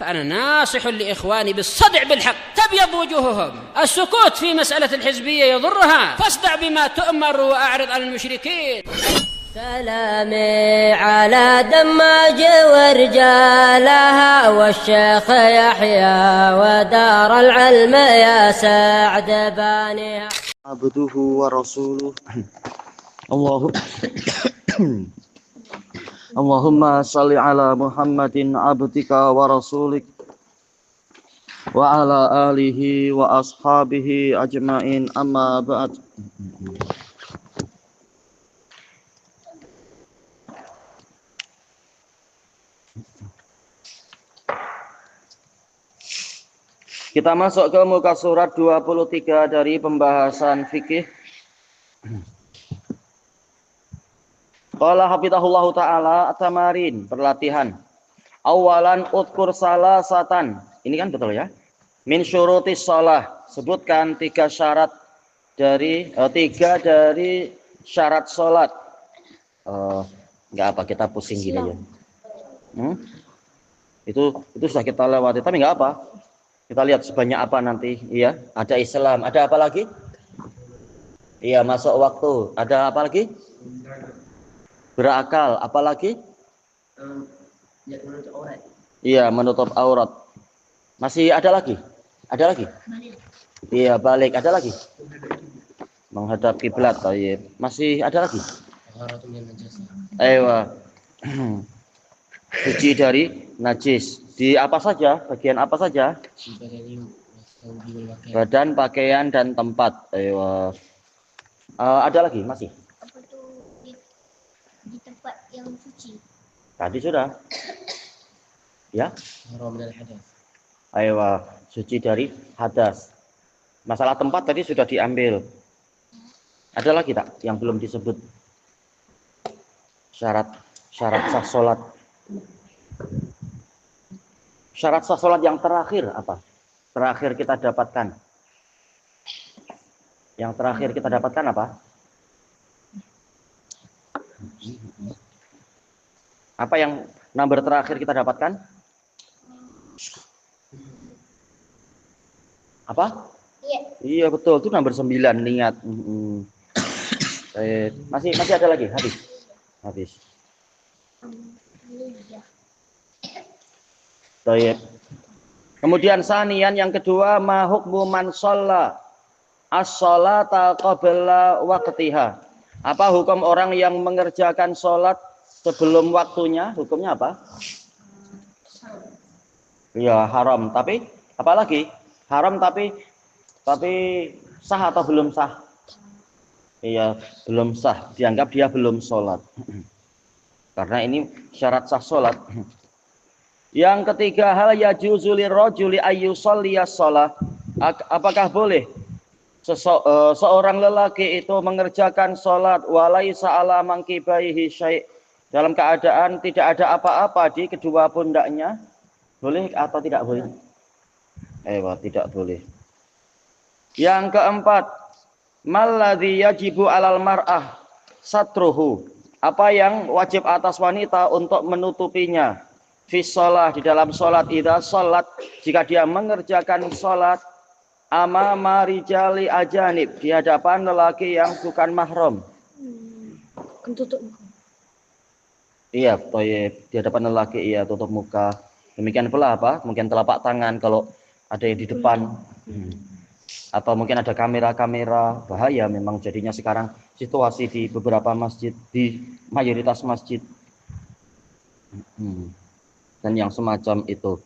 فأنا ناصح لإخواني بالصدع بالحق تبيض وجوههم. السكوت في مسألة الحزبية يضرها، فاصدع بما تؤمر وأعرض عن المشركين. سلامي على دماج ورجالها والشيخ يحيى ودار العلم يا سعد بانيها. عبده ورسوله اللهم صل على محمد عبدك ورسولك وعلى آله وأصحابه أجمعين أما بعد. Kita masuk ke muka surat 23 dari pembahasan fikih. Qala hafizahullahu ta'ala at-tamarin, perlatihan. Awalan udkur salasatan. Ini kan betul ya? Min syurutis shalah. Sebutkan tiga dari syarat salat. Enggak apa, kita pusing gini aja. Itu sudah kita lewati, tapi enggak apa. Kita lihat sebanyak apa nanti, iya. Ada Islam, ada apa lagi? Iya, masuk waktu. Ada apa lagi? Berakal, apa lagi? Iya, menutup aurat. Masih ada lagi? Ada lagi? Iya, balik. Ada lagi? Menghadap kiblat. Masih ada lagi? Ayo. Suci dari najis. Di apa saja? Bagian apa saja? Badan, pakaian, dan tempat. Ayo. Ada lagi? Masih? Di tempat yang suci. Tadi sudah. Ya? Ayo, suci dari hadas. Masalah tempat tadi sudah diambil. Ada lagi tak yang belum disebut? Syarat sah salat. Syarat sah salat yang terakhir apa? Terakhir kita dapatkan. Yang terakhir kita dapatkan apa? Apa yang nomor terakhir kita dapatkan? Apa? Iya. Iya betul, itu nomor 9, niat. Masih ada lagi? Habis. Baik. Kemudian sanian yang kedua, ma hukmu man shalla as-sholata qabla waqtiha. Apa hukum orang yang mengerjakan sholat sebelum waktunya? Hukumnya apa? Ya haram. Tapi apalagi? Haram tapi sah atau belum sah? Iya, belum sah. Dianggap dia belum sholat. Karena ini syarat sah sholat. Yang ketiga, hal yajuzu lirrajuli ayyusalliyas shalah. Apakah boleh seorang lelaki itu mengerjakan sholat walaisa ala mangkibaihi syai', dalam keadaan tidak ada apa-apa di kedua pundaknya? Boleh atau tidak boleh? Tidak boleh. Yang keempat, malladzi yajibu alal mar'ah satruhu. Apa yang wajib atas wanita untuk menutupinya? Fi shalah, di dalam sholat. Idza sholat, jika dia mengerjakan sholat amama rijali ajanib, di hadapan lelaki yang bukan mahram. Iya, di hadapan lelaki, iya, tutup muka. Demikian pula apa? Mungkin telapak tangan kalau ada yang di depan. Atau mungkin ada kamera-kamera. Bahaya memang jadinya sekarang situasi di beberapa masjid, di mayoritas masjid. Dan yang semacam itu.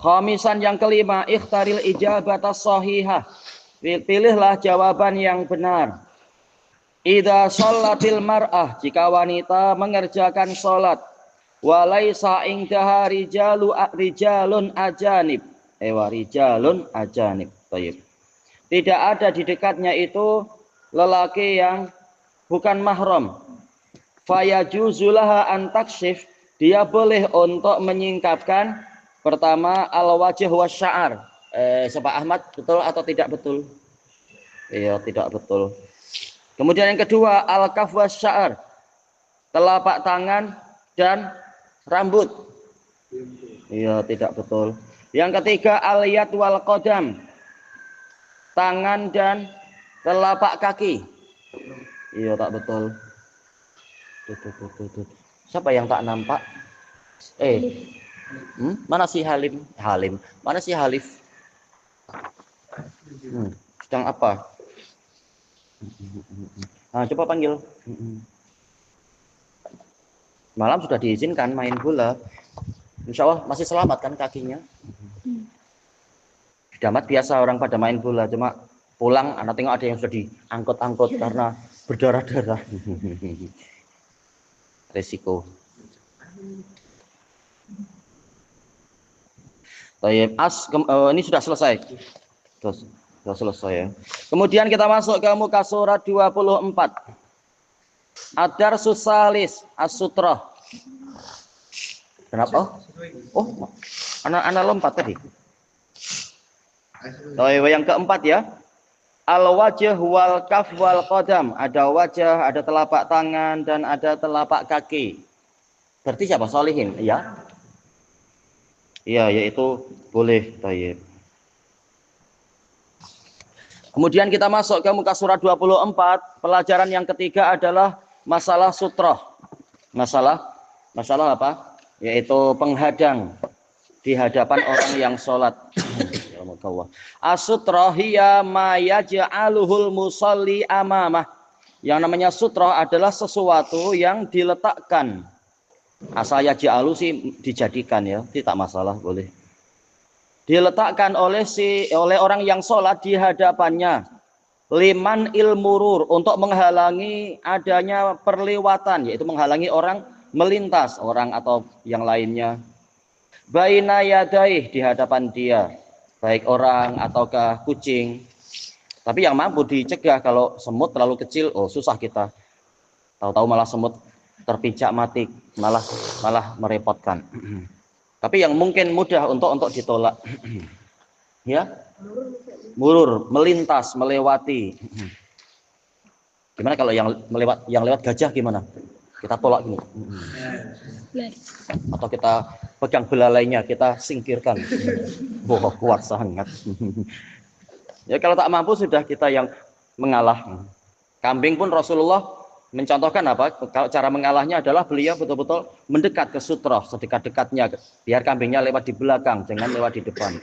Khamisan yang kelima, ikhtaril ijabata shahihah. Pilihlah jawaban yang benar. Idza sholatil mar'ah, jika wanita mengerjakan sholat, walaisa indaha rijalun ajanib. Rijalun ajanib. Baik. Tidak ada di dekatnya itu lelaki yang bukan mahram. Fayajuzulaha an takshif, dia boleh untuk menyingkapkan pertama al-wajh wasya'ar. Pak Ahmad, betul atau tidak betul? Iya, tidak betul. Kemudian yang kedua, al-kaf wasya'ar, telapak tangan dan rambut. Iya, tidak betul. Yang ketiga al-yad wal qadam. Tangan dan telapak kaki. Iya, tak betul. Tuh. Siapa yang tak nampak? Mana si Halim? Mana si Halif? Sedang apa? Nah, coba panggil. Malam sudah diizinkan main bola. Insya Allah masih selamat kan kakinya. Damat biasa orang pada main bola, cuma pulang anak tengok ada yang sudah diangkut-angkut karena berdarah-darah. Resiko. Ini sudah selesai. Sudah selesai ya. Kemudian kita masuk ke muka surat 24. Adar susalis as-sutrah. Kenapa? Oh, anak lompat tadi. Yang keempat ya. Al-wajh wal kaf wal qadam. Ada wajah, ada telapak tangan dan ada telapak kaki. Berarti siapa? Solihin, ya? Iya, yaitu boleh. Tayyib. Kemudian kita masuk ke muka surat 24. Pelajaran yang ketiga adalah masalah sutroh. Masalah apa? Yaitu penghadang di hadapan orang yang sholat. As-sutroh hiya ma yaj'aluhul musalli amamah. Yang namanya sutroh adalah sesuatu yang diletakkan. Asal yaj'alu sih dijadikan ya, tidak masalah, boleh. Diletakkan oleh orang yang sholat di hadapannya. Liman ilmurur, untuk menghalangi adanya perlewatan, yaitu menghalangi orang melintas, orang atau yang lainnya. Baina yadaih, di hadapan dia, baik orang ataukah kucing. Tapi yang mampu dicegah. Kalau semut terlalu kecil, susah kita. Tahu-tahu malah semut terpijak mati, malah merepotkan. Tapi yang mungkin mudah untuk ditolak. Ya, murur, melintas, melewati. Gimana kalau yang lewat gajah gimana? Kita tolak gini. Atau kita pegang belalainya, kita singkirkan. Boh, kuat sangat. Ya kalau tak mampu sudah kita yang mengalah. Kambing pun Rasulullah mencontohkan apa? Kalau cara mengalahnya adalah beliau betul-betul mendekat ke sutroh, sedekat-dekatnya, biar kambingnya lewat di belakang, jangan lewat di depan.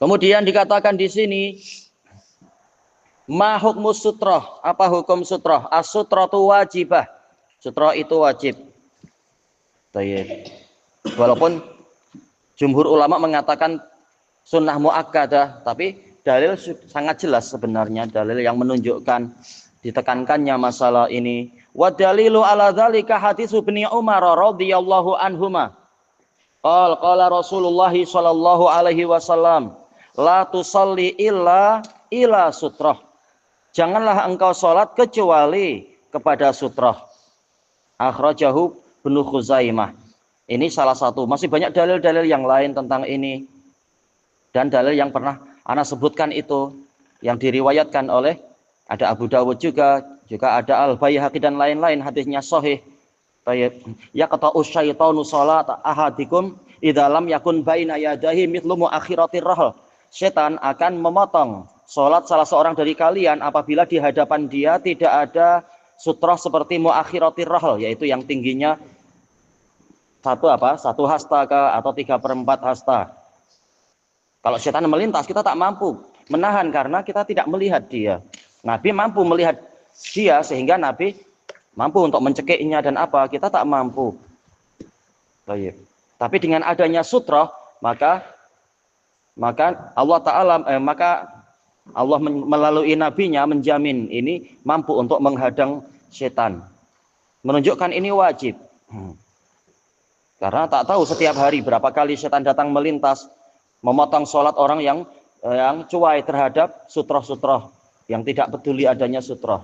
Kemudian dikatakan di sini, ma hukmus sutroh, apa hukum sutroh? As-sutrotu wajibah, sutroh itu wajib. Walaupun jumhur ulama mengatakan sunnah muakkadah, tapi dalil sangat jelas sebenarnya, dalil yang menunjukkan ditekankannya masalah ini. Wa dalilu ala dzalika hadis Ibnu Umar radhiyallahu anhuma. Qala Rasulullah sallallahu alaihi wasallam, la tusalli illa ila sutrah. Janganlah engkau salat kecuali kepada sutrah. Akhrajahu Ibnu Khuzaimah. Ini salah satu, masih banyak dalil-dalil yang lain tentang ini. Dan dalil yang pernah Ana sebutkan itu yang diriwayatkan oleh ada Abu Dawud juga ada Al-Baihaqi dan lain-lain, hadisnya sahih. Ya kata usyaitanu salat ahadikum idza lam yakun baina yadahi mithlu muakhiratir rahl. Setan akan memotong salat salah seorang dari kalian apabila di hadapan dia tidak ada sutrah seperti muakhiratir rahl, yaitu yang tingginya satu hasta atau 3/4 hasta. Kalau setan melintas, kita tak mampu menahan karena kita tidak melihat dia. Nabi mampu melihat dia sehingga Nabi mampu untuk mencekiknya dan apa, kita tak mampu. Tapi dengan adanya sutrah, maka Allah Ta'ala Allah melalui nabinya menjamin ini mampu untuk menghadang setan. Menunjukkan ini wajib. Karena tak tahu setiap hari berapa kali setan datang melintas, memotong sholat orang yang cuai terhadap sutroh-sutroh, yang tidak peduli adanya sutroh.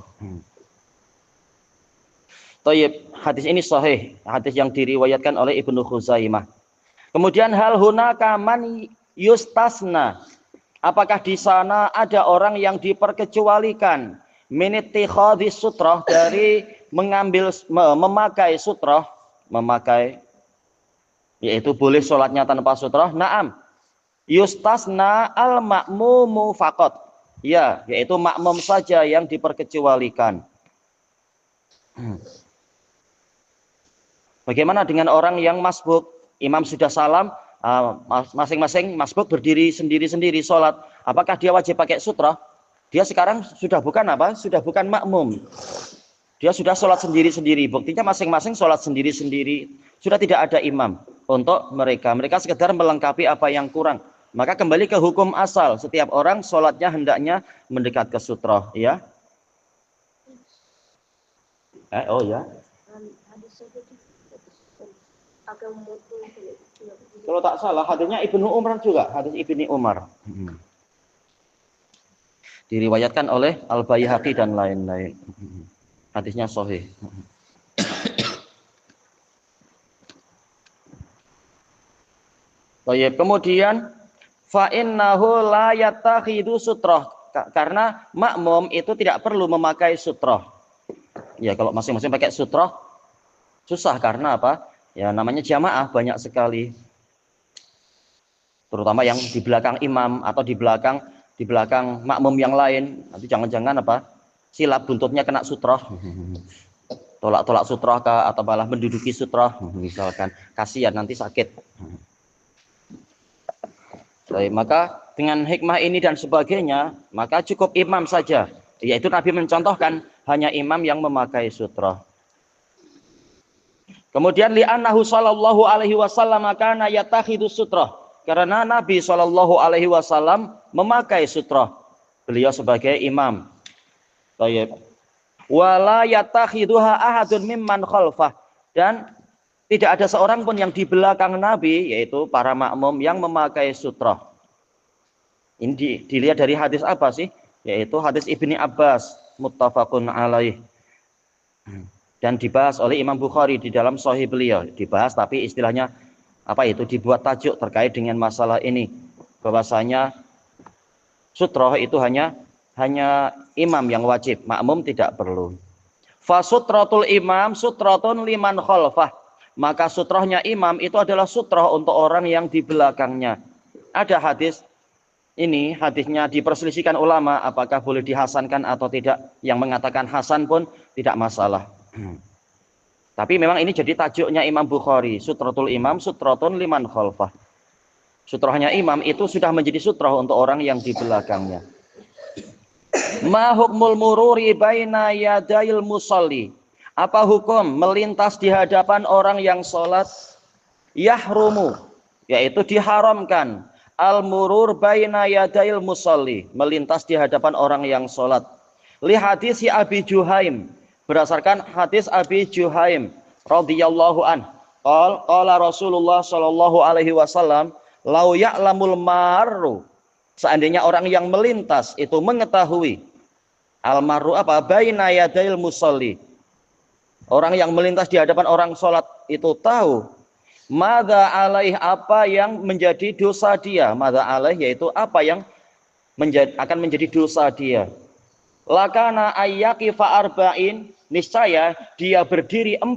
Hadis ini sahih, hadis yang diriwayatkan oleh Ibnu Khuzaimah. Kemudian hal hunaka man yustasna, apakah di sana ada orang yang diperkecualikan min ittikhadhis sutroh, dari memakai sutroh, yaitu boleh sholatnya tanpa sutroh. Naam, yustasna al makmumu faqat. Ya, yaitu makmum saja yang diperkecualikan. Bagaimana dengan orang yang masbuk? Imam sudah salam, masing-masing masbuk berdiri sendiri-sendiri sholat. Apakah dia wajib pakai sutroh? Dia sekarang sudah bukan apa? Sudah bukan makmum. Dia sudah sholat sendiri-sendiri. Buktinya masing-masing sholat sendiri-sendiri. Sudah tidak ada imam untuk mereka. Mereka sekedar melengkapi apa yang kurang. Maka kembali ke hukum asal. Setiap orang sholatnya hendaknya mendekat ke sutroh. Ya. Oh ya. Kalau tak salah hadisnya Ibnu Umar juga. Hadis Ibnu Umar. Diriwayatkan oleh Al-Baihaqi dan lain-lain. Hadisnya sahih. Baik, kemudian fa innahu la yattakhidhu sutroh, karena makmum itu tidak perlu memakai sutroh. Ya, kalau masing-masing pakai sutroh susah, karena apa? Ya, namanya jamaah banyak sekali. Terutama yang di belakang imam atau di belakang makmum yang lain. Nanti jangan-jangan apa? Silap buntutnya kena sutroh, tolak-tolak sutroh atau malah menduduki sutroh, misalkan, kasihan nanti sakit. Jadi, maka dengan hikmah ini dan sebagainya, maka cukup imam saja, yaitu Nabi mencontohkan hanya imam yang memakai sutroh. Kemudian li'annahu sallallahu alaihi wasallam kana yattakhidhu sutroh, karena Nabi sallallahu alaihi wasallam memakai sutroh, beliau sebagai imam. Baik. Wala yattakhidhuha ahadun mimman khalfah, dan tidak ada seorang pun yang di belakang Nabi, yaitu para makmum, yang memakai sutroh. Ini dilihat dari hadis apa sih? Yaitu hadis Ibni Abbas, muttafaqun alaih. Dan dibahas oleh Imam Bukhari di dalam Sahih beliau. Dibahas tapi istilahnya apa itu? Dibuat tajuk terkait dengan masalah ini. Bahwasanya sutroh itu hanya imam yang wajib, makmum tidak perlu. Fasutratul imam sutratun liman khalfah, maka sutrohnya imam itu adalah sutroh untuk orang yang di belakangnya. Ada hadis ini, hadisnya diperselisihkan ulama apakah boleh dihasankan atau tidak. Yang mengatakan hasan pun tidak masalah. Tapi memang ini jadi tajuknya Imam Bukhari, sutratul imam sutratun liman khalfah. Sutrohnya imam itu sudah menjadi sutroh untuk orang yang di belakangnya. Ma hukmul mururi baina yadail musalli, apa hukum melintas di hadapan orang yang sholat? Yahrumu, yaitu diharamkan, al murur baina yadail musalli, melintas di hadapan orang yang sholat. Li hadis Abi Juhaim, berdasarkan hadis Abi Juhaim radhiyallahu an, qala Rasulullah sallallahu alaihi wasallam, lau ya'lamul marru, seandainya orang yang melintas itu mengetahui, al-marru apa? Baina yadail musalli, orang yang melintas di hadapan orang sholat itu tahu, madza alaih, apa yang menjadi dosa dia, madza alaih yaitu apa yang akan menjadi dosa dia. Lakana ayyaqifa arba'in, niscaya dia berdiri 40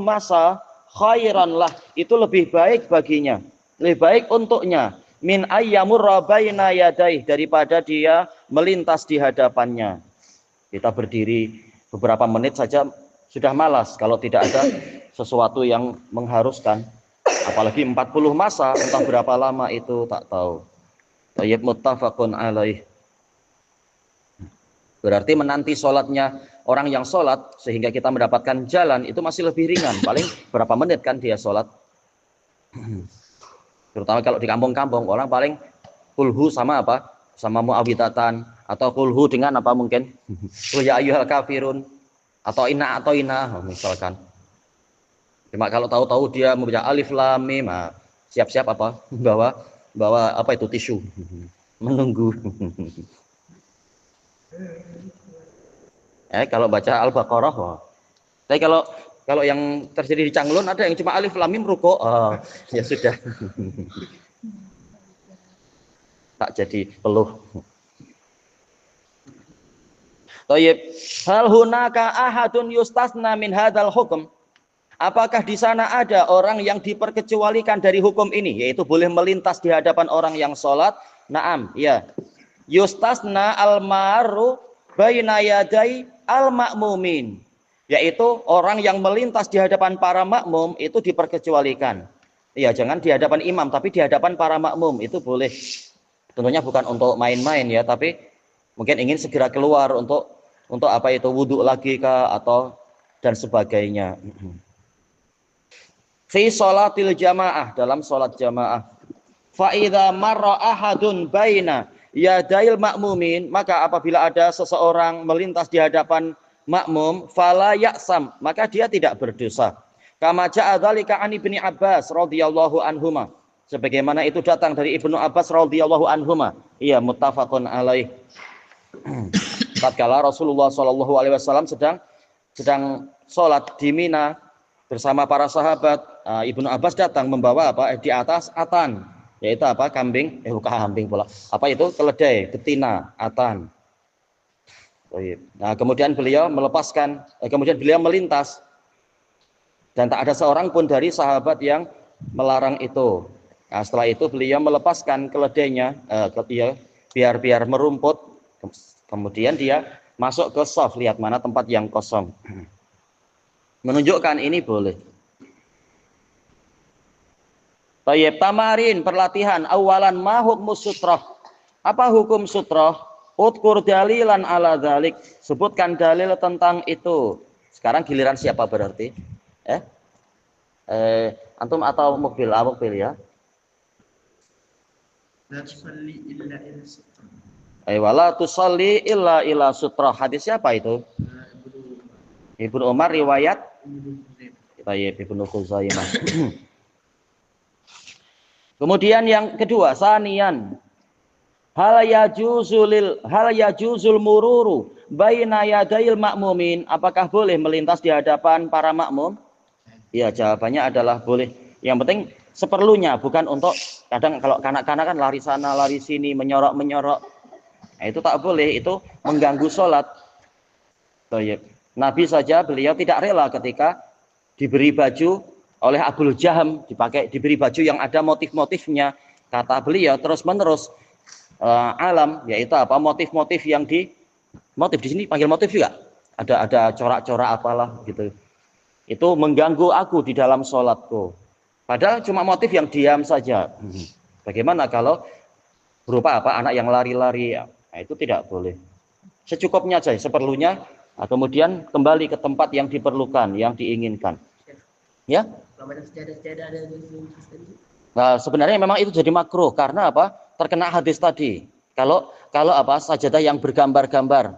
masa, khairan lah, itu lebih baik baginya, lebih baik untuknya, min ayyamurra baina yadaih, daripada dia melintas di hadapannya. Kita berdiri beberapa menit saja sudah malas kalau tidak ada sesuatu yang mengharuskan, apalagi 40 masa, entah berapa lama itu tak tahu. Tayyib, muttafaqun alaih. Berarti menanti sholatnya orang yang sholat sehingga kita mendapatkan jalan itu masih lebih ringan, paling berapa menit kan dia sholat. Terutama kalau di kampung-kampung, orang paling kulhu sama apa? Sama muawwidatan, atau kulhu dengan apa mungkin? Ya ayyuhal kafirun, atau ina misalkan. Cuma kalau tahu-tahu dia membaca alif lam mim, siap-siap apa? Bawa apa itu, tisu. Menunggu. Kalau baca Al-Baqarah, tapi kalau yang terjadi di Canglun ada yang cuma alif lam mim ruko, ya sudah. Tak jadi peluh. Thayyib. Hal hunaka ahadun yustasna min hadzal hukm? Apakah di sana ada orang yang diperkecualikan dari hukum ini, yaitu boleh melintas di hadapan orang yang sholat? Naam, ya. Yustasna al-maru baina yaday al-ma'mumin, yaitu orang yang melintas di hadapan para makmum itu diperkecualikan. Ya, jangan di hadapan imam, tapi di hadapan para makmum itu boleh. Tentunya bukan untuk main-main ya, tapi mungkin ingin segera keluar untuk apa itu, wudhu lagi kah atau dan sebagainya. Fi sholatil jamaah, dalam sholat jamaah. Fa idza marra ahadun baina yadail makmumin, maka apabila ada seseorang melintas di hadapan makmum, fala ya'sam, maka dia tidak berdosa. Kama ja'a dzalika an Ibnu Abbas radhiyallahu anhuma, sebagaimana itu datang dari Ibnu Abbas radhiyallahu anhuma. Iya, muttafaqun alaih. Tatkala Rasulullah sallallahu alaihi wasallam sedang salat di Mina bersama para sahabat, Ibnu Abbas datang membawa apa di atas atan, yaitu apa, kambing, bukan kambing pula, apa itu, keledai, betina, atan. Nah, kemudian beliau melepaskan, kemudian beliau melintas, dan tak ada seorang pun dari sahabat yang melarang itu. Nah, setelah itu beliau melepaskan keledainya, biar merumput, kemudian dia masuk ke shaf, lihat mana tempat yang kosong. Menunjukkan ini boleh. Tayyib, tamarin, perlatihan. Awalan ma hukmus sutrah. Apa hukum sutrah? Udkur dalilan ala dzalik. Sebutkan dalil tentang itu. Sekarang giliran siapa berarti? Antum atau mobil? Mobil ya. La tusalli illa ila sutrah. Wala tusalli illa ila sutrah. Hadis siapa itu? Ibnu Umar, riwayat Ibnu Khuzaimah. Kemudian yang kedua, sanian, hal yajuzul mururu baina yadail makmumin, apakah boleh melintas di hadapan para makmum? Ya, jawabannya adalah boleh. Yang penting seperlunya, bukan untuk, kadang kalau kanak-kanak kan lari sana lari sini, menyorok. Nah, itu tak boleh, itu mengganggu sholat. Nabi saja beliau tidak rela ketika diberi baju oleh Abu Jaham, diberi baju yang ada motif-motifnya. Kata beliau terus menerus alam, yaitu apa, motif-motif yang motif di sini panggil motif juga. Ada corak-corak apalah gitu. Itu mengganggu aku di dalam sholatku. Padahal cuma motif yang diam saja. Bagaimana kalau berupa apa, anak yang lari-lari? Nah, itu tidak boleh. Secukupnya saja, seperlunya. Nah, kemudian kembali ke tempat yang diperlukan, yang diinginkan. Ya? Nah, sebenarnya memang itu jadi makruh karena apa? Terkena hadis tadi. Kalau apa, sajadah yang bergambar-gambar.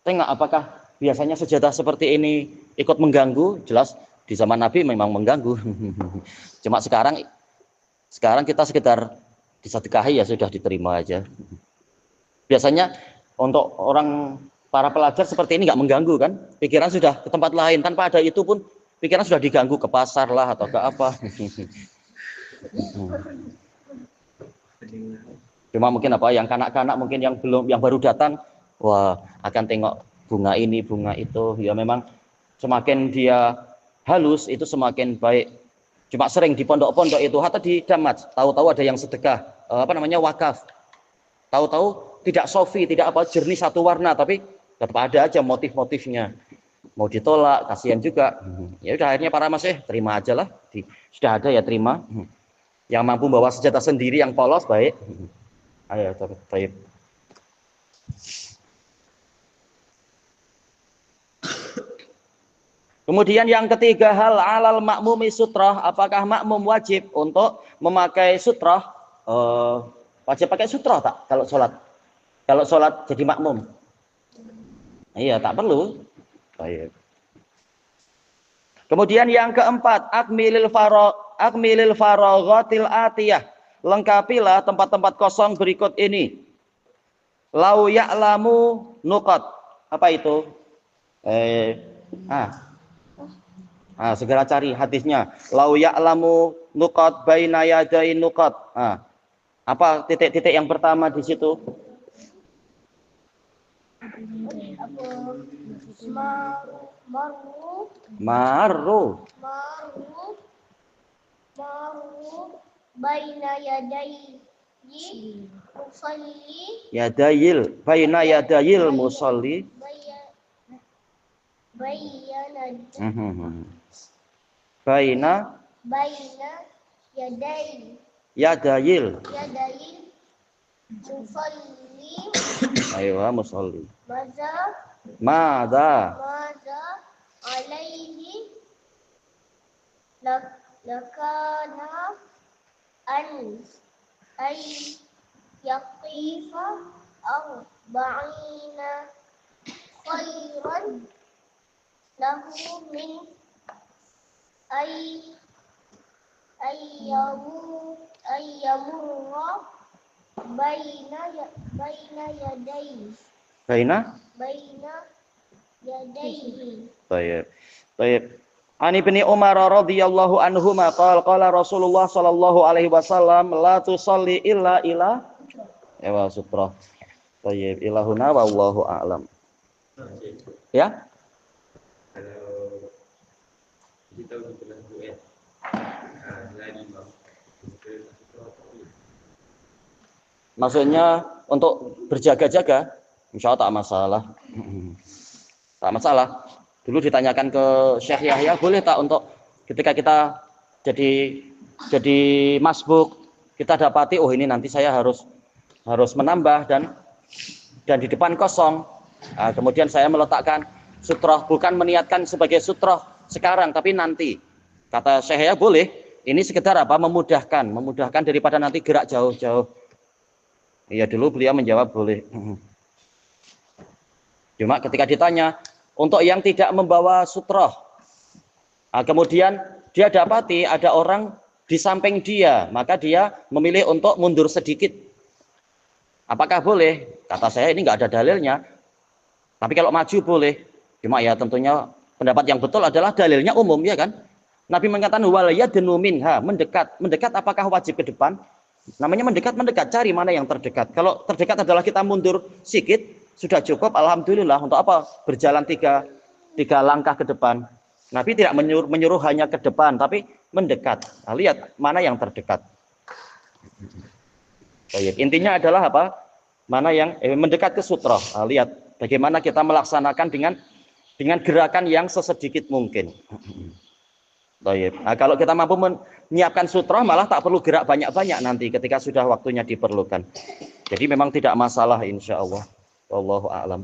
Tengok apakah biasanya sajadah seperti ini ikut mengganggu? Jelas di zaman Nabi memang mengganggu. Cuma sekarang kita sekedar disedekahi ya sudah, diterima aja. Biasanya untuk para pelajar seperti ini nggak mengganggu kan, pikiran sudah ke tempat lain, tanpa ada itu pun pikiran sudah diganggu, ke pasar lah atau ke apa. Cuma mungkin apa, yang kanak-kanak mungkin yang baru datang, wah akan tengok bunga ini bunga itu, ya memang semakin dia halus itu semakin baik. Cuma sering di pondok-pondok itu, hatta di Damat, tahu-tahu ada yang sedekah, wakaf, tahu-tahu tidak sofi, tidak apa, jernih satu warna, tapi tetap ada aja motif-motifnya. Mau ditolak, kasihan juga. Ya udah, akhirnya para masih terima aja lah. Sudah ada ya terima. Yang mampu bawa senjata sendiri yang polos, baik. Ayo, baik. Kemudian yang ketiga, hal alal makmumi sutrah, apakah makmum wajib untuk memakai sutrah? Wajib pakai sutrah tak kalau sholat? Kalau sholat jadi makmum? Iya, tak perlu. Baik. Kemudian yang keempat, akmilil faraghatil atiyah. Lengkapilah tempat-tempat kosong berikut ini. Lau ya'lamu nuqat. Apa itu? Segera cari hadisnya. Lau ya'lamu nuqat baina yaday nuqat. Apa titik-titik yang pertama di situ? Maru Maru. baina yadayhi musalli Yadayil. Baina yadayil musalli. Baina yadayil musalli ayo musalli. maza Mada alaihi lakana an ay yaqifa arba'ina khairan lahu min ayyamurra baina yadayhi. Baik. Baik. Ani bin Umar radhiyallahu anhuma qala Rasulullah sallallahu alaihi wasallam la tusalli illa ila ewa sutra. Baik, ilahuna wallahu a'lam. Ya? Kalau kita pernah duet lari bang, Maksudnya untuk berjaga-jaga, insya Allah tak masalah. Tak masalah. Dulu ditanyakan ke Syekh Yahya, boleh tak untuk ketika kita jadi masbuk, kita dapati oh ini nanti saya harus menambah dan di depan kosong. Nah, kemudian saya meletakkan sutroh, bukan meniatkan sebagai sutroh sekarang, tapi nanti. Kata Syekh Yahya boleh. Ini sekedar apa? Memudahkan daripada nanti gerak jauh-jauh. Iya, dulu beliau menjawab boleh. Cuma ketika ditanya untuk yang tidak membawa sutroh, nah, kemudian dia dapati ada orang di samping dia, maka dia memilih untuk mundur sedikit. Apakah boleh? Kata saya ini nggak ada dalilnya. Tapi kalau maju boleh. Cuma ya tentunya pendapat yang betul adalah dalilnya umum, ya kan? Nabi mengatakan wal yadnu minha, mendekat. Mendekat apakah wajib ke depan? Namanya mendekat, cari mana yang terdekat. Kalau terdekat adalah kita mundur sedikit, sudah cukup, alhamdulillah. Untuk apa? Berjalan tiga langkah ke depan. Nabi tidak menyuruh hanya ke depan, tapi mendekat. Nah, lihat mana yang terdekat. Baik. Intinya adalah apa? Mana yang mendekat ke sutroh. Nah, lihat bagaimana kita melaksanakan dengan gerakan yang sesedikit mungkin. Baik. Nah, kalau kita mampu menyiapkan sutroh, malah tak perlu gerak banyak-banyak nanti ketika sudah waktunya diperlukan. Jadi memang tidak masalah insya Allah. Wallahu a'lam.